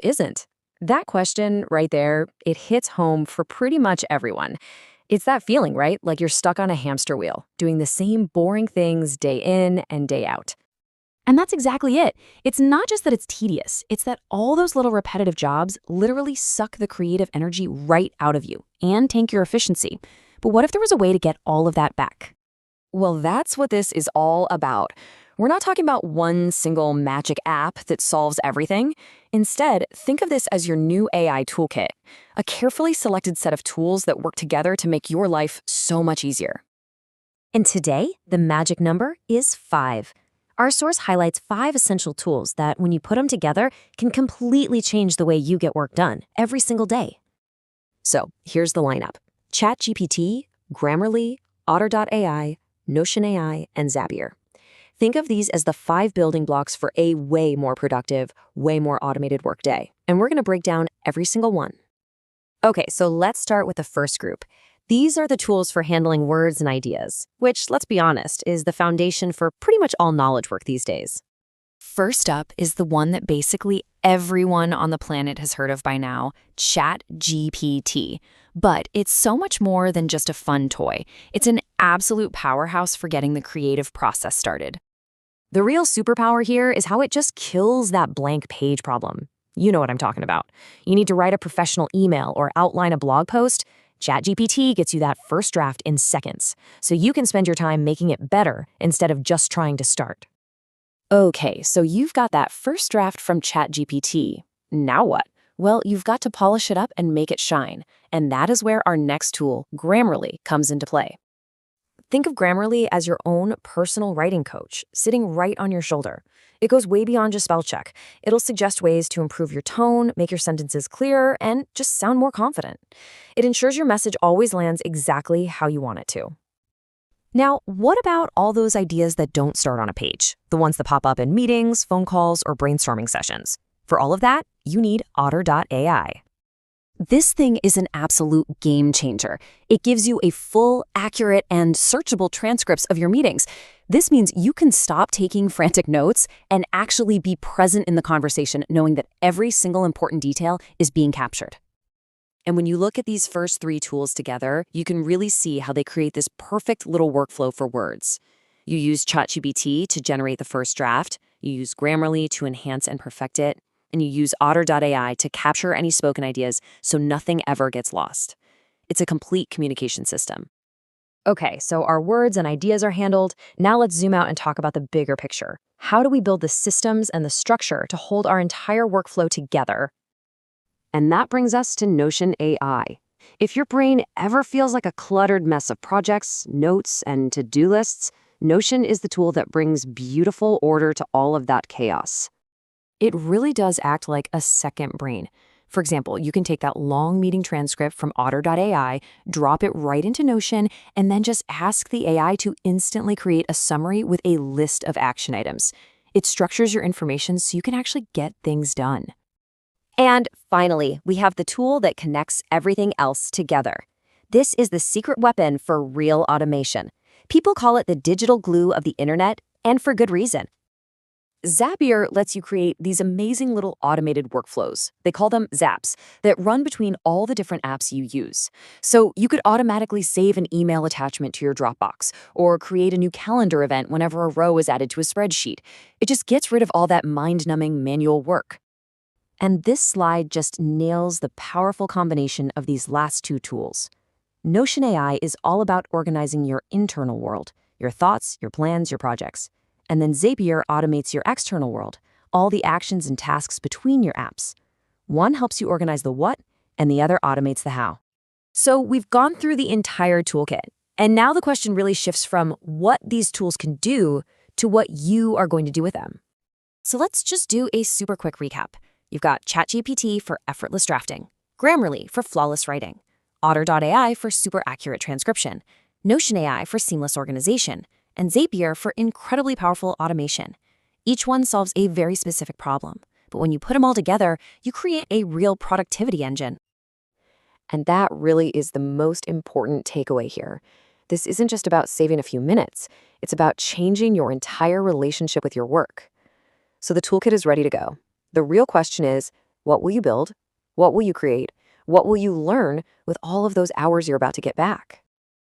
isn't? That question right there, it hits home for pretty much everyone. It's that feeling, right? Like you're stuck on a hamster wheel, doing the same boring things day in and day out. And that's exactly it. It's not just that it's tedious, it's that all those little repetitive jobs literally suck the creative energy right out of you and tank your efficiency. But what if there was a way to get all of that back? Well, that's what this is all about. We're not talking about one single magic app that solves everything. Instead, think of this as your new AI toolkit, a carefully selected set of tools that work together to make your life so much easier. And today, the magic number is 5. Our source highlights 5 essential tools that, when you put them together, can completely change the way you get work done every single day. So here's the lineup: ChatGPT, Grammarly, Otter.ai, Notion AI, and Zapier. Think of these as the 5 building blocks for a way more productive, way more automated workday. And we're going to break down every single one. Okay, so let's start with the first group. These are the tools for handling words and ideas, which, let's be honest, is the foundation for pretty much all knowledge work these days. First up is the one that basically everyone on the planet has heard of by now, ChatGPT. But it's so much more than just a fun toy. It's an absolute powerhouse for getting the creative process started. The real superpower here is how it just kills that blank page problem. You know what I'm talking about. You need to write a professional email or outline a blog post. ChatGPT gets you that first draft in seconds, so you can spend your time making it better instead of just trying to start. Okay, so you've got that first draft from ChatGPT. Now what? Well, you've got to polish it up and make it shine, and that is where our next tool, Grammarly, comes into play. Think of Grammarly as your own personal writing coach, sitting right on your shoulder. It goes way beyond just spell check. It'll suggest ways to improve your tone, make your sentences clearer, and just sound more confident. It ensures your message always lands exactly how you want it to. Now, what about all those ideas that don't start on a page? The ones that pop up in meetings, phone calls, or brainstorming sessions. For all of that, you need Otter.ai. This thing is an absolute game changer. It gives you a full, accurate, and searchable transcripts of your meetings. This means you can stop taking frantic notes and actually be present in the conversation, knowing that every single important detail is being captured. And when you look at these first 3 tools together, you can really see how they create this perfect little workflow for words. You use ChatGPT to generate the first draft, you use Grammarly to enhance and perfect it, and you use Otter.ai to capture any spoken ideas so nothing ever gets lost. It's a complete communication system. Okay, so our words and ideas are handled. Now let's zoom out and talk about the bigger picture. How do we build the systems and the structure to hold our entire workflow together? And that brings us to Notion AI. If your brain ever feels like a cluttered mess of projects, notes, and to-do lists, Notion is the tool that brings beautiful order to all of that chaos. It really does act like a second brain. For example, you can take that long meeting transcript from Otter.ai, drop it right into Notion, and then just ask the AI to instantly create a summary with a list of action items. It structures your information so you can actually get things done. And finally, we have the tool that connects everything else together. This is the secret weapon for real automation. People call it the digital glue of the internet, and for good reason. Zapier lets you create these amazing little automated workflows. They call them Zaps, that run between all the different apps you use. So you could automatically save an email attachment to your Dropbox, or create a new calendar event whenever a row is added to a spreadsheet. It just gets rid of all that mind-numbing manual work. And this slide just nails the powerful combination of these last 2 tools. Notion AI is all about organizing your internal world, your thoughts, your plans, your projects. And then Zapier automates your external world, all the actions and tasks between your apps. One helps you organize the what, and the other automates the how. So we've gone through the entire toolkit, and now the question really shifts from what these tools can do to what you are going to do with them. So let's just do a super quick recap. You've got ChatGPT for effortless drafting, Grammarly for flawless writing, Otter.ai for super accurate transcription, Notion AI for seamless organization, and Zapier for incredibly powerful automation. Each one solves a very specific problem, but when you put them all together, you create a real productivity engine. And that really is the most important takeaway here. This isn't just about saving a few minutes. It's about changing your entire relationship with your work. So the toolkit is ready to go. The real question is, What will you build? What will you create? What will you learn with all of those hours you're about to get back?